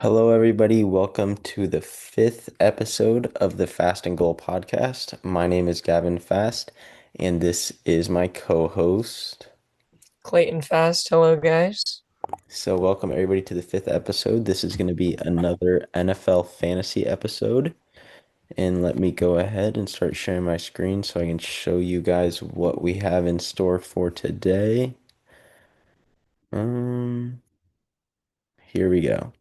Hello, everybody. Welcome to the fifth episode of the Fast and Goal podcast. My name is Gavin Fast, and this is my co-host. Clayton Fast. Hello, guys. So, welcome everybody to the fifth episode. This is going to be another NFL fantasy episode. And let me go ahead and start sharing my screen so I can show you guys what we have in store for today. Um, Here we go.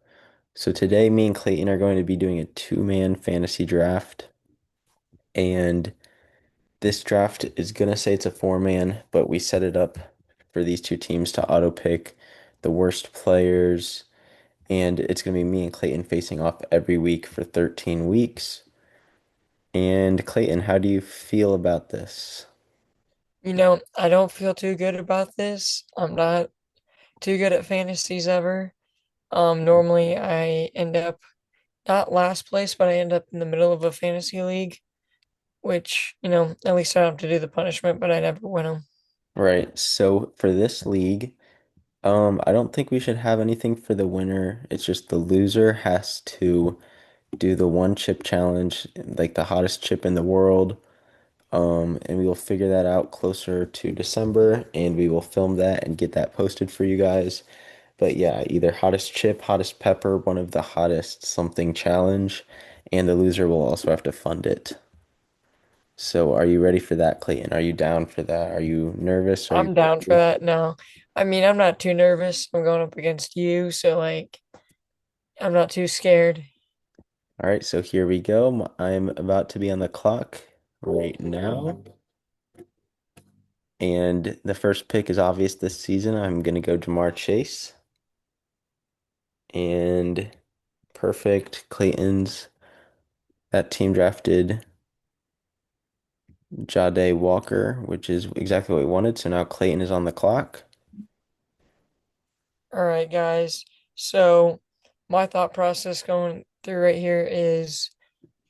So today, me and Clayton are going to be doing a two-man fantasy draft. And this draft is gonna say it's a four-man, but we set it up for these two teams to auto pick the worst players, and it's gonna be me and Clayton facing off every week for 13 weeks. And Clayton, how do you feel about this? I don't feel too good about this. I'm not too good at fantasies ever. Normally I end up not last place, but I end up in the middle of a fantasy league, which, at least I don't have to do the punishment, but I never win them. Right, so for this league, I don't think we should have anything for the winner. It's just the loser has to do the one chip challenge, like the hottest chip in the world. And we will figure that out closer to December and we will film that and get that posted for you guys. But yeah, either hottest chip, hottest pepper, one of the hottest something challenge, and the loser will also have to fund it. So are you ready for that, Clayton? Are you down for that? Are you nervous? Are you I'm down for ready? that now. I mean, I'm not too nervous. I'm going up against you, so I'm not too scared. All right, so here we go. I'm about to be on the clock right now. And the first pick is obvious this season. I'm going to go Jamar Chase. And perfect. Clayton's that team drafted Jade Walker, which is exactly what we wanted. So now Clayton is on the clock. All right, guys. So my thought process going through right here is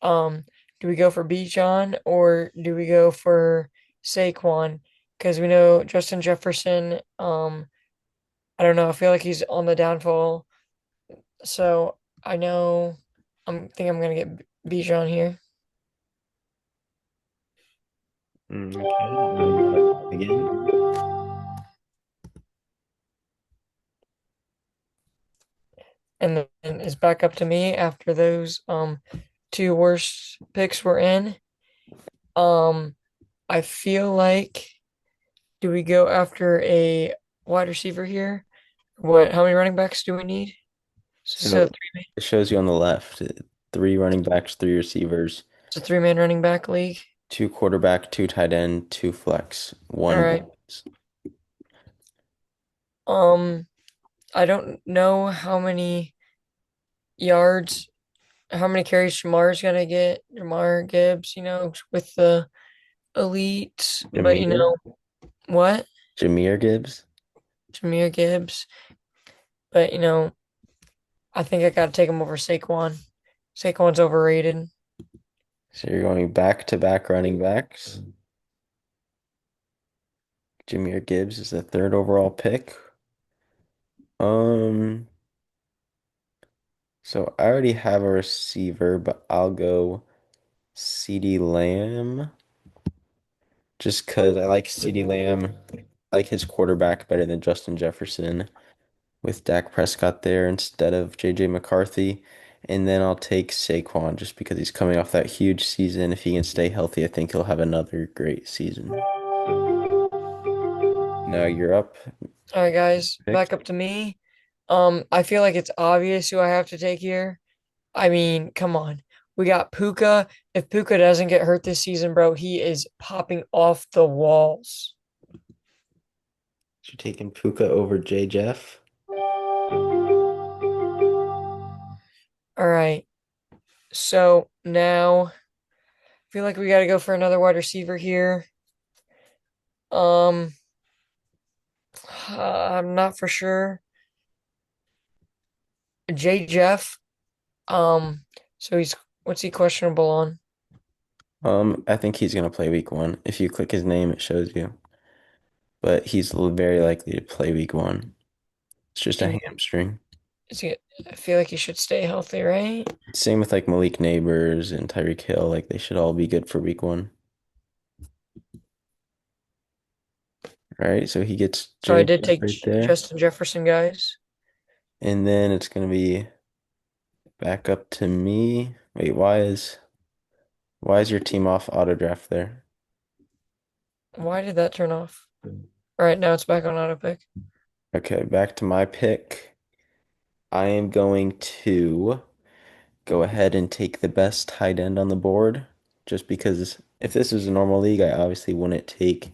Um, do we go for Bijan or do we go for Saquon? Because we know Justin Jefferson, I don't know, I feel like he's on the downfall. So I know think I'm gonna get Bijan here. Okay, now you're up again. And then it's back up to me after those two worst picks were in. Um, I feel like do we go after a wide receiver here? How many running backs do we need? So So it shows you on the left, three running backs, three receivers, it's a three-man running back league. two quarterback, two tight end, two flex, All one right. bonus. Um, I don't know yards, how many carries Jamar's gonna get. Jamar Gibbs, with the elite, but Jameer, what? Jameer Gibbs. Jameer Gibbs, but I think I gotta take him over Saquon. Saquon's overrated. So you're going back to back running backs. Jameer Gibbs is the third overall pick. Um, so I already have a receiver, but I'll go CeeDee Lamb. Just because I like CeeDee Lamb, I like his quarterback better than Justin Jefferson with Dak Prescott there instead of JJ McCarthy. And then I'll take Saquon just because he's coming off that huge season. If he can stay healthy, I think he'll have another great season. Now you're up. All right, guys, Pick. back up to me. I feel like it's obvious who I have to take here. I mean, come on. We got Puka. If Puka doesn't get hurt this season, bro, he is popping off the walls. So you're taking Puka over J Jeff. All right. So now I feel like we got to go for another wide receiver here. Um, I'm not for sure. J Jeff. Um, so what's he questionable on? I think he's gonna play week one. If you click his name, it shows you. But he's very likely to play week one. It's just a And hamstring. Is he, I feel like he should stay healthy, right? Same with like Malik Neighbors and Tyreek Hill. Like they should all be good for week one. All right, so he gets So I James did take right there. Justin Jefferson, guys. And then it's gonna be back up to me. Wait, why is your team off auto draft there? Why did that turn off? All right, now it's back on auto pick. Okay, back to my pick. I am going to go ahead and take the best tight end on the board, just because if this was a normal league, I obviously wouldn't take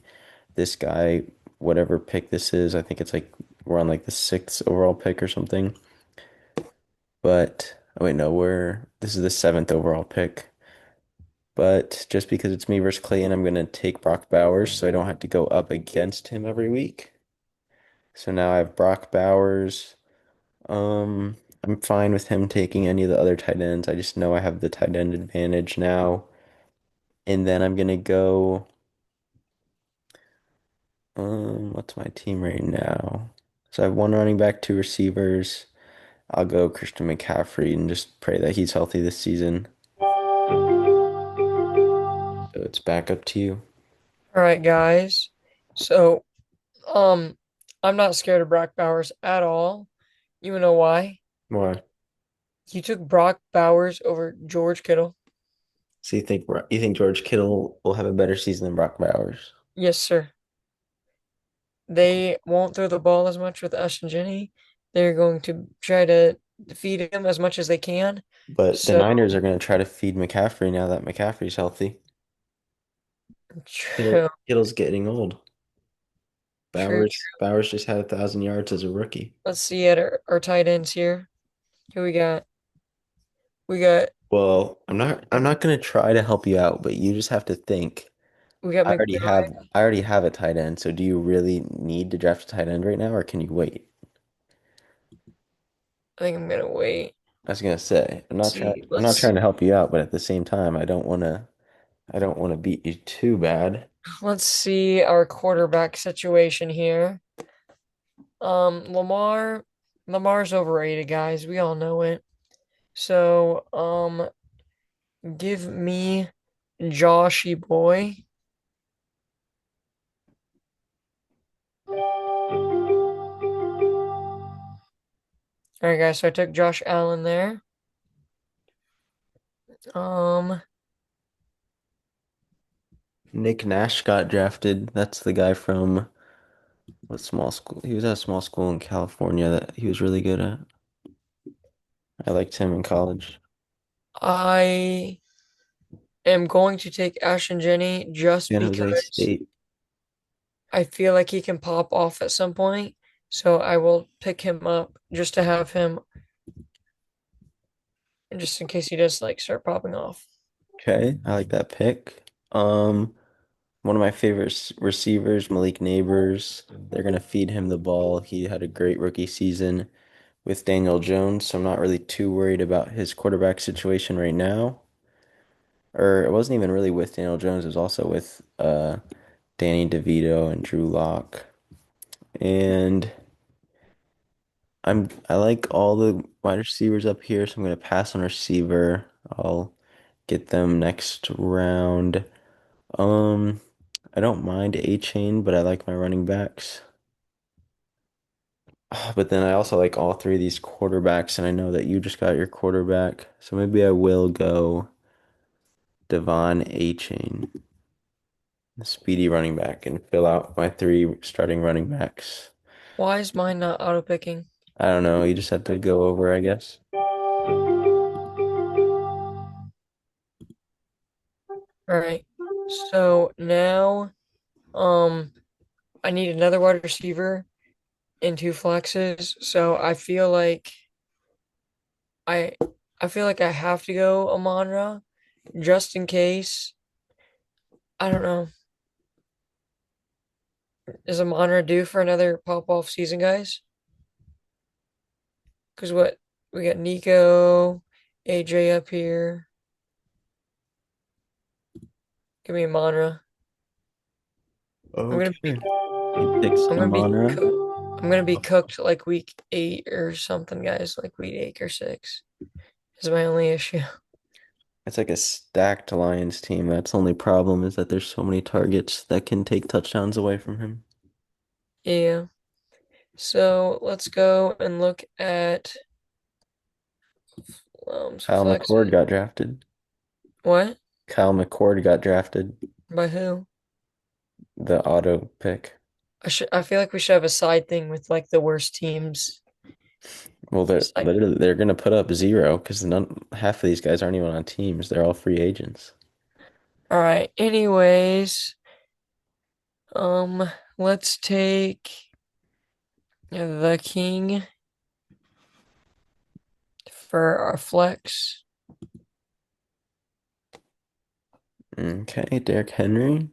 this guy, whatever pick this is. I think it's like we're on like the sixth overall pick or something. But oh wait, no, this is the seventh overall pick. But just because it's me versus Clayton, I'm gonna take Brock Bowers so I don't have to go up against him every week. So now I have Brock Bowers. Um, I'm fine with him taking any of the other tight ends. I just know I have the tight end advantage now. And then I'm gonna go, what's my team right now? So I have one running back, two receivers. I'll go Christian McCaffrey and just pray that he's healthy this season. So it's back up to you. All right, guys. So, um, I'm not scared of Brock Bowers at all. You know why? Why? You took Brock Bowers over George Kittle. So you think George Kittle will have a better season than Brock Bowers? Yes, sir. They won't throw the ball as much with Ash and Jenny. They're going to try to feed him as much as they can. But the So Niners are going to try to feed McCaffrey now that McCaffrey's healthy. true, Kittle's getting old. true, Bowers just had 1,000 yards as a rookie. Let's see at our tight ends here. Who we got? We got Well, I'm not gonna try to help you out, but you just have to think. we got I already McBride. have I already have a tight end, so do you really need to draft a tight end right now, or can you wait? I think I'm gonna wait. I was gonna say, Let's see. I'm not trying to help you out, but at the same time, I don't wanna beat you too bad. Let's see our quarterback situation here. Lamar's overrated, guys. We all know it. So, give me Joshy boy. All right, guys. So I took Josh Allen there. Um, Nick Nash got drafted. That's the guy from what small school? He was at a small school in California that he was really good at. I liked him in college. I am going to take Ash and Jenny just San Jose because State. I feel like he can pop off at some point. So I will pick him up just to have him, just in case he does like start popping off. Okay, I like that pick. One of my favorite receivers, Malik Neighbors. They're gonna feed him the ball. He had a great rookie season with Daniel Jones, so I'm not really too worried about his quarterback situation right now. Or it wasn't even really with Daniel Jones, it was also with Danny DeVito and Drew Lock. And I like all the wide receivers up here, so I'm gonna pass on receiver. I'll get them next round. Um, I don't mind A-Chain, but I like my running backs. But then I also like all three of these quarterbacks, and I know that you just got your quarterback, so maybe I will go Devon A-Chain, the speedy running back, and fill out my three starting running backs. Why is mine not auto picking? I don't know, you just have to go over, I guess. All right. So now, um, I need another wide receiver and two flexes. So I I feel like I have to go Amon-Ra just in case. I don't know. Is Amon-Ra due for another pop off season, guys? Because what we got Nico, AJ up here. Give me Amon-Ra. I'm gonna be Okay. He picks I'm gonna be Amon-Ra. I'm gonna be cooked like week 8 or something, guys. Like week 8 or 6 is my only issue. It's like a stacked Lions team. That's the only problem is that there's so many targets that can take touchdowns away from him. Yeah. So let's go and look at some Kyle McCord flexes. got drafted. What? Kyle McCord got drafted. By who? The auto pick. I feel like we should have a side thing with like the worst teams. Well, they're Just like, literally they're gonna put up zero because none half of these guys aren't even on teams. They're all free agents. all right. Anyways, um, let's take the king for our flex. Okay, Derrick Henry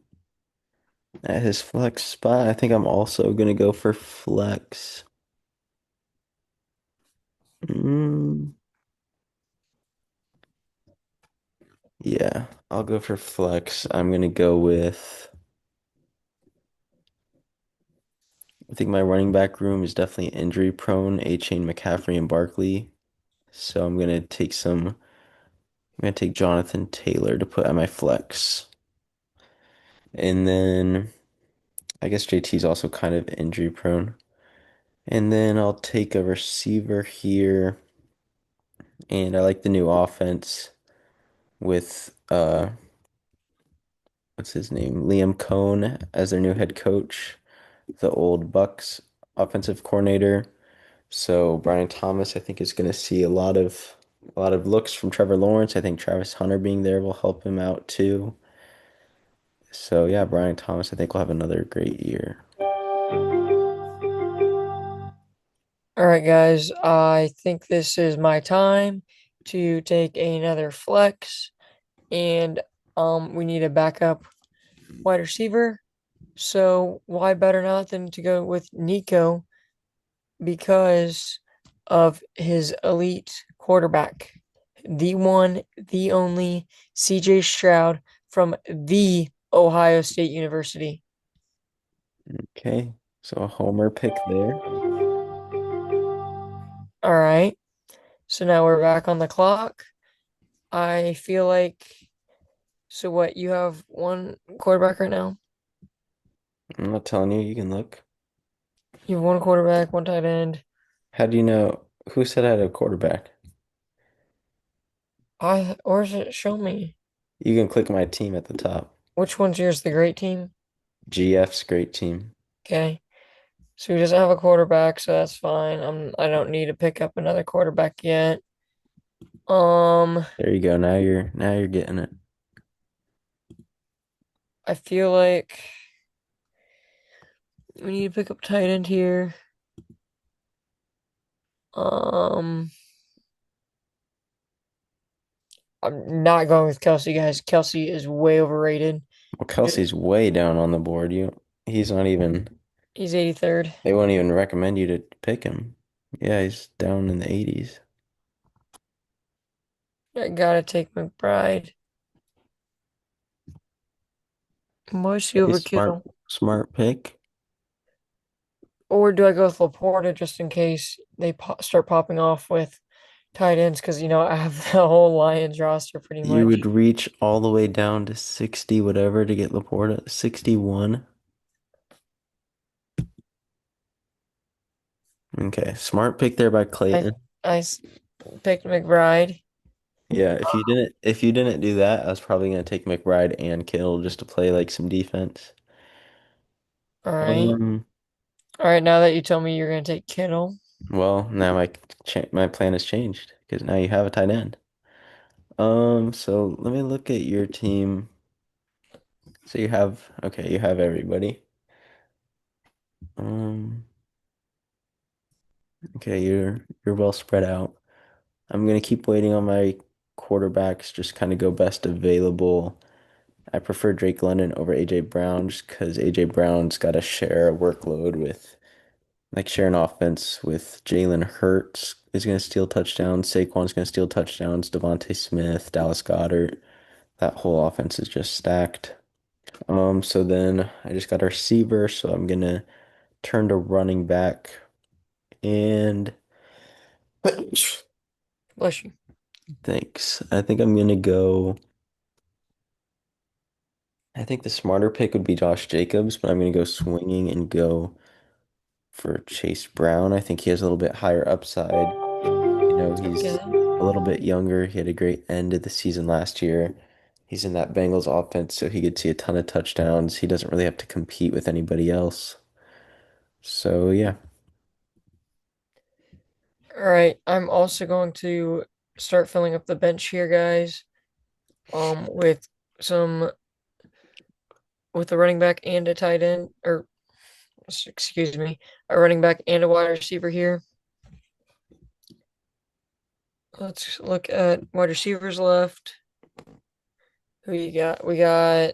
at his flex spot. I think I'm also gonna go for flex. Mm, yeah, I'll go for flex. I'm gonna go with. I think my running back room is definitely injury prone. A-Chain, McCaffrey, and Barkley. So I'm gonna take Jonathan Taylor to put at my flex. And then I guess JT's also kind of injury prone. And then I'll take a receiver here. And I like the new offense with what's his name? Liam Cohn as their new head coach, the old Bucks offensive coordinator. So Brian Thomas, I think, is going to see a lot of looks from Trevor Lawrence. I think Travis Hunter being there will help him out too. So yeah, Brian Thomas, I think will have another great year. All right, guys. I think this is my time to take another flex, and we need a backup wide receiver. So why better not than to go with Nico because of his elite quarterback, the one, the only CJ Stroud from the Ohio State University. Okay, so a homer pick there. All right. So now we're back on the clock. I feel like so what you have one quarterback right now? I'm not telling you, you can look. You have one quarterback, one tight end. How do you know who said I had a quarterback? I or is it show me? You can click my team at the top. Which one's yours? The great team? GF's great team. Okay. So he doesn't have a quarterback, so that's fine. I don't need to pick up another quarterback yet. Um, There you go. Now you're getting it. I feel like we need to pick up tight end here. Um, I'm not going with Kelsey, guys. Kelsey is way overrated. Well, Kelsey's way down on the board. He's not even. He's 83rd. They won't even recommend you to pick him. Yeah, he's down in the 80s. I gotta take McBride. Mostly Hey, smart, overkill. smart pick. Or do I go with Laporta just in case they start popping off with tight ends? Because, I have the whole Lions roster pretty You would much. reach all the way down to 60 whatever to get Laporta. 61. Okay, smart pick there by I, Clayton. I picked McBride. Yeah, if you didn't do that, I was probably gonna take McBride and Kittle just to play like some defense. All right. Um, All right. Now that you tell me you're going to take Kittle. well, now my plan has changed because now you have a tight end. So let me look at your team. So you have everybody. Um, okay, you're well spread out. I'm gonna keep waiting on my quarterbacks, just kind of go best available. I prefer Drake London over AJ Brown just because AJ Brown's got to share a workload with share an offense with Jalen Hurts is gonna steal touchdowns, Saquon's gonna steal touchdowns, Devontae Smith, Dallas Goedert. That whole offense is just stacked. So then I just got a receiver, so I'm gonna turn to running back. And Bless you. thanks. I think I'm gonna go. I think the smarter pick would be Josh Jacobs, but I'm gonna go swinging and go for Chase Brown. I think he has a little bit higher upside. He's Okay. a little bit younger. He had a great end of the season last year. He's in that Bengals offense, so he could see a ton of touchdowns. He doesn't really have to compete with anybody else. So yeah, All right. I'm also going to start filling up the bench here, guys. With some with a running back and a tight end, or excuse me, a running back and a wide receiver here. Let's look at wide receivers left. Who you got? We got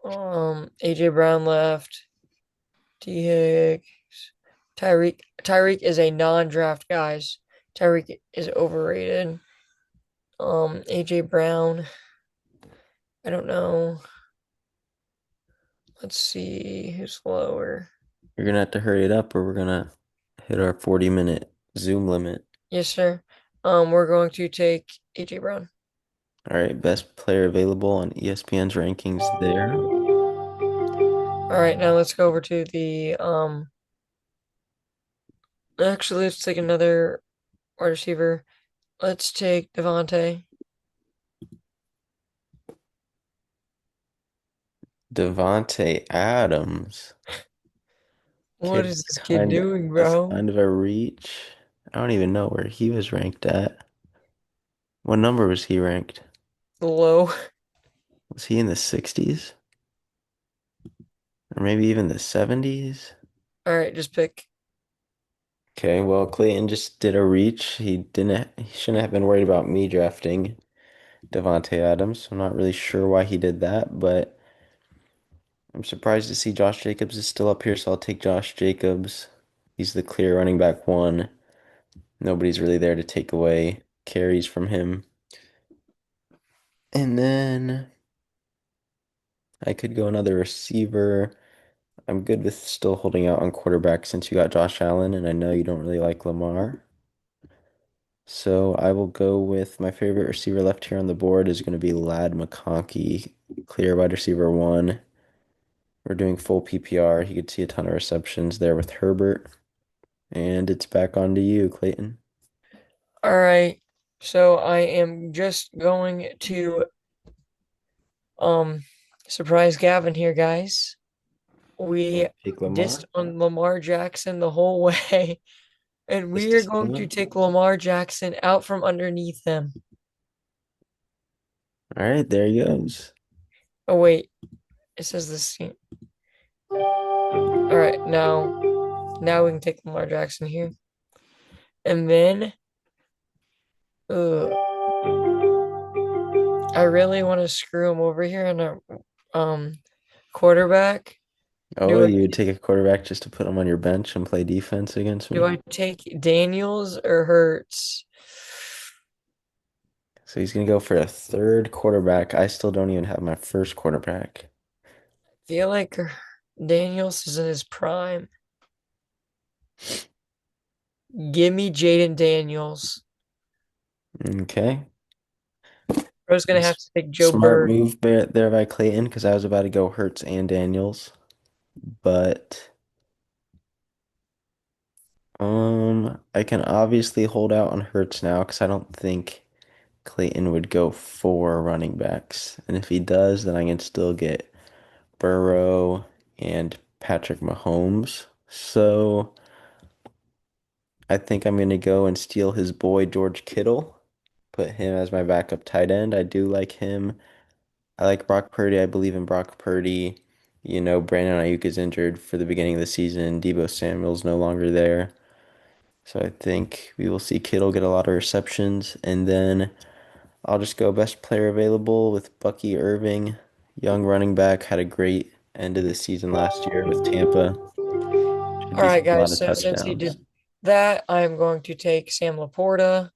AJ Brown left. T Higgs. Tyreek is a non-draft, guys. Tyreek is overrated. AJ Brown. I don't know. Let's see who's lower. you're gonna have to hurry it up or we're gonna hit our 40-minute Zoom limit. Yes, sir. We're going to take AJ Brown. All right, best player available on ESPN's rankings there. All right, now let's go over to the actually let's take another wide receiver. Let's take Devontae. Devontae Adams. Okay, What is this kid doing, that's bro? kind of a reach. I don't even know where he was ranked at. What number was he ranked? Low. Was he in the 60s? Or maybe even the 70s? All right, just pick. Okay, well, Clayton just did a reach. He shouldn't have been worried about me drafting Devontae Adams. I'm not really sure why he did that, but I'm surprised to see Josh Jacobs is still up here, so I'll take Josh Jacobs. He's the clear running back one. Nobody's really there to take away carries from him. And then I could go another receiver. I'm good with still holding out on quarterback since you got Josh Allen, and I know you don't really like Lamar. So I will go with my favorite receiver left here on the board is going to be Lad McConkey, clear wide receiver one. We're doing full PPR. He could see a ton of receptions there with Herbert. And it's back on to you, Clayton. All right. So I am just going to um surprise Gavin here, guys. We Take dissed Lamar. on Lamar Jackson the whole way, and Just we to are steal going to him. take Lamar Jackson out from underneath him. All right, there he goes. Oh wait, it says this. All right, now we can take Lamar Jackson here, and then I really want to screw him over here on a quarterback. Oh, Do I you would take a quarterback just to put him on your bench and play defense against do me? I take Daniels or Hurts? So he's going to go for a third quarterback. I still don't even have my first quarterback. Feel like Daniels is in his prime. Give me Jaden Daniels. Okay. Bro's gonna have to take Joe Smart Burrow. move there by Clayton because I was about to go Hurts and Daniels. But I can obviously hold out on Hurts now because I don't think Clayton would go for running backs. And if he does, then I can still get Burrow and Patrick Mahomes. So I think I'm gonna go and steal his boy George Kittle, put him as my backup tight end. I do like him. I like Brock Purdy. I believe in Brock Purdy. Brandon Ayuk is injured for the beginning of the season. Deebo Samuel's no longer there. So I think we will see Kittle get a lot of receptions. And then I'll just go best player available with Bucky Irving. Young running back, had a great end of the season last year with Tampa. Should All be right, seeing a lot guys. of So since he touchdowns. did that, I'm going to take Sam Laporta.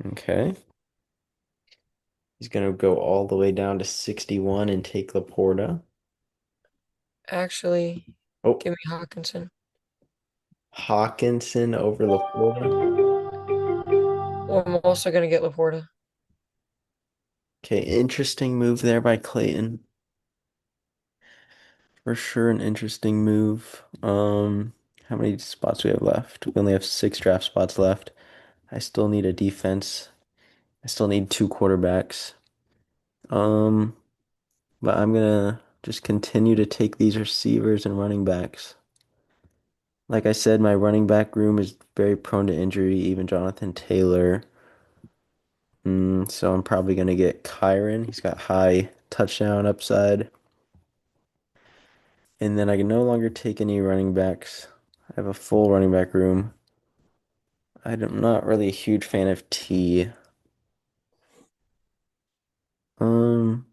Okay. He's going to go all the way down to 61 and take Laporta. Actually, Oh, give me Hawkinson. Hawkinson over LaPorta. Well, I'm also gonna get Laporta. Okay, interesting move there by Clayton. For sure, an interesting move. How many spots do we have left? We only have six draft spots left. I still need a defense. I still need two quarterbacks. Um, but I'm gonna just continue to take these receivers and running backs. Like I said, my running back room is very prone to injury, even Jonathan Taylor. So I'm probably gonna get Kyron. He's got high touchdown upside. And then I can no longer take any running backs. I have a full running back room. I'm not really a huge fan of T. Um,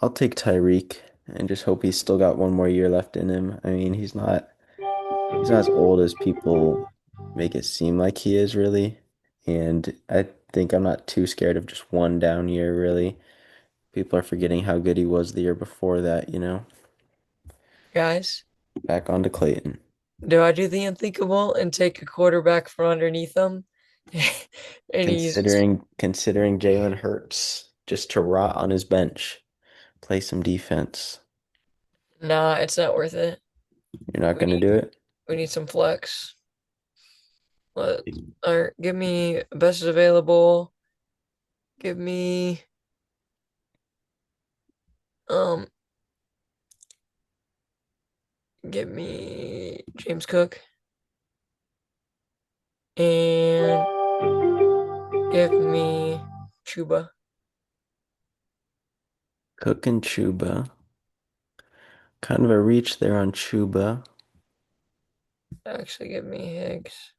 I'll take Tyreek and just hope he's still got one more year left in him. I mean, he's not as old as people make it seem like he is, really. And I think I'm not too scared of just one down year, really. People are forgetting how good he was the year before that. Guys, Back on to Clayton. do I do the unthinkable and take a quarterback from underneath them? And he's Considering Jalen Hurts just to rot on his bench, play some defense. nah, it's not worth it. You're not We gonna need do it? we need some flex. Let or give me best available. Give me um give me James Cook and give me Chuba. Cook and Chuba. Kind of a reach there on Chuba. Actually, give me Higgs.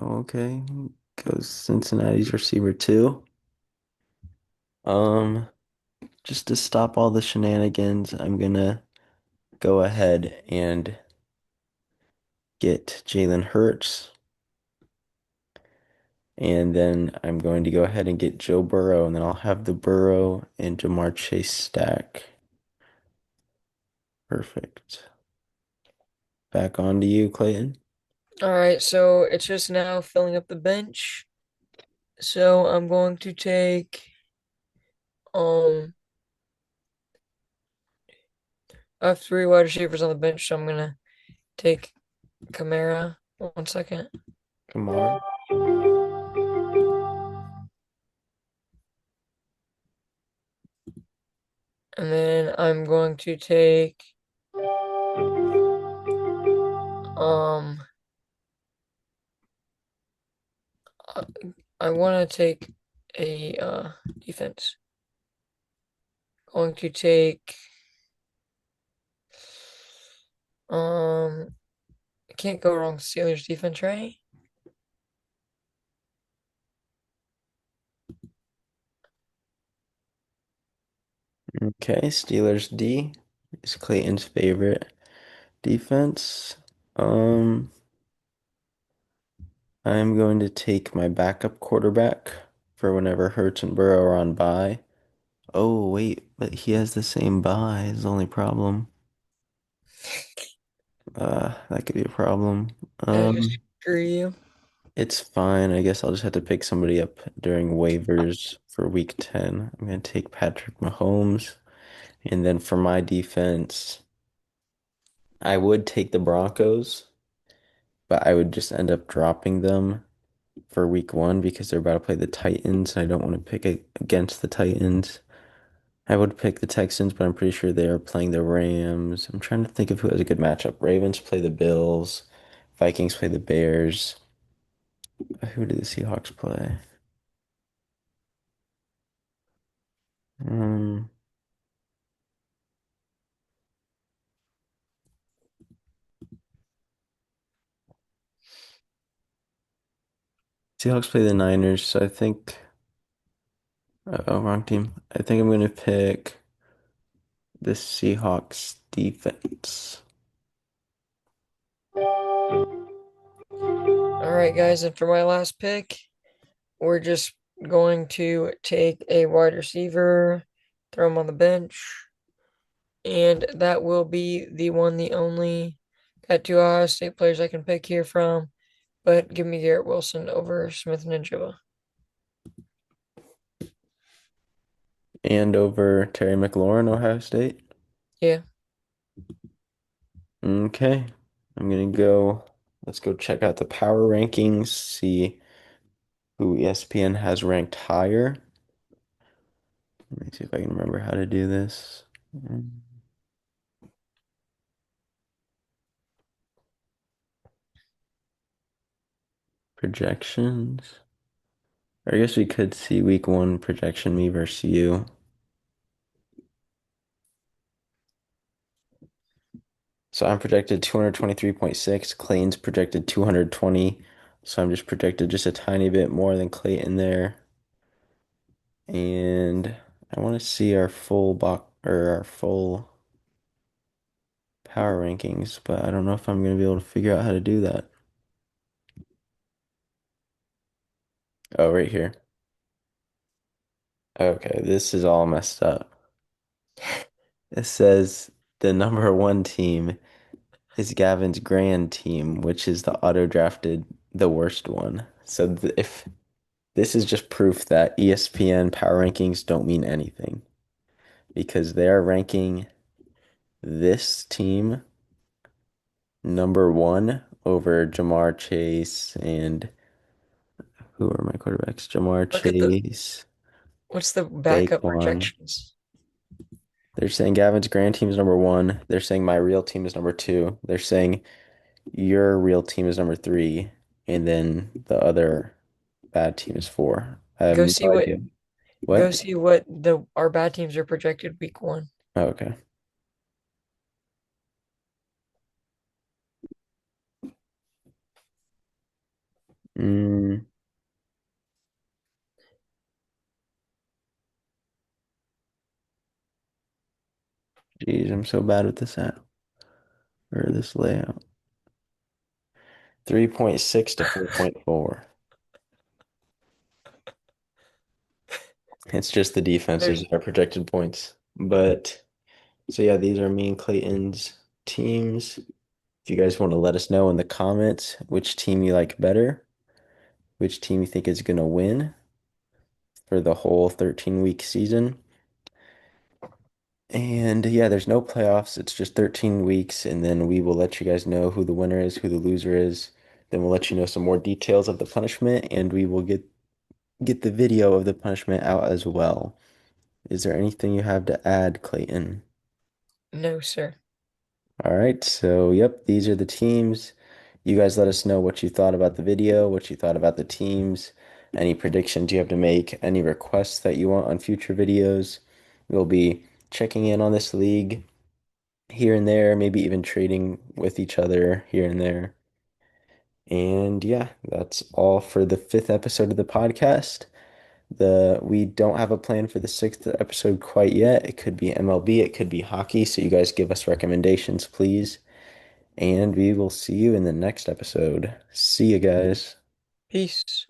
Okay. Goes Cincinnati's receiver too. Um, just to stop all the shenanigans, I'm gonna go ahead and get Jalen Hurts. And then I'm going to go ahead and get Joe Burrow, and then I'll have the Burrow and Jamar Chase stack. Perfect. Back on to you, Clayton. All right, so it's just now filling up the bench. So I'm going to take um I have three wide receivers on the bench, so I'm gonna take Kamara. 1 second. Kamar. And then I'm going to take um I, I want to take a defense. Going to take um I can't go wrong with Steelers defense, right? Okay, Steelers D is Clayton's favorite defense. Um, I'm going to take my backup quarterback for whenever Hurts and Burrow are on bye. Oh, wait, but he has the same bye is the only problem. That could be a problem. I just Um, screw you. it's fine. I guess I'll just have to pick somebody up during waivers for week 10. I'm going to take Patrick Mahomes. And then for my defense, I would take the Broncos, but I would just end up dropping them for week 1 because they're about to play the Titans. I don't want to pick against the Titans. I would pick the Texans, but I'm pretty sure they are playing the Rams. I'm trying to think of who has a good matchup. Ravens play the Bills. Vikings play the Bears. Who do the Seahawks play? Um, Seahawks play the Niners, so I think, oh, wrong team. I think I'm going to pick the Seahawks defense. All right, guys, and for my last pick, we're just going to take a wide receiver, throw him on the bench, and that will be the one, the only. Got two Ohio State players I can pick here from, but give me Garrett Wilson over Smith and Njigba. And over Terry McLaurin, Ohio State. Yeah, Okay. I'm gonna go. Let's go check out the power rankings, see who ESPN has ranked higher. Let me see if I can remember how to do this. Projections. Or I guess we could see week one projection me versus you. So I'm projected 223.6. Clayton's projected 220. So I'm just projected just a tiny bit more than Clayton there. And I want to see our full box or our full power rankings, but I don't know if I'm going to be able to figure out how to do that. Oh, right here. Okay, this is all messed up. It says the number one team is Gavin's grand team, which is the auto drafted, the worst one. So if this is just proof that ESPN power rankings don't mean anything because they are ranking this team number one over Jamar Chase and who are my quarterbacks? Jamar look at the Chase, what's the backup Saquon. projections? They're saying Gavin's grand team is number one. They're saying my real team is number two. They're saying your real team is number three, and then the other bad team is four. I have Go no see what idea. go What? see what the our bad teams are projected week one. Oh, okay. Mm, geez, I'm so bad with this app or this layout. 3.6 to 4.4. It's just the defenses There's that are projected points. But so yeah, these are me and Clayton's teams. If you guys want to let us know in the comments which team you like better, which team you think is going to win for the whole 13-week season. And yeah, there's no playoffs. It's just 13 weeks, and then we will let you guys know who the winner is, who the loser is. Then we'll let you know some more details of the punishment, and we will get the video of the punishment out as well. Is there anything you have to add, Clayton? no, sir. All right, so yep, these are the teams. You guys let us know what you thought about the video, what you thought about the teams, any predictions you have to make, any requests that you want on future videos. We'll be checking in on this league here and there, maybe even trading with each other here and there. And yeah, that's all for the fifth episode of the podcast. We don't have a plan for the sixth episode quite yet. It could be MLB, it could be hockey, so you guys give us recommendations, please. And we will see you in the next episode. See you guys. Peace.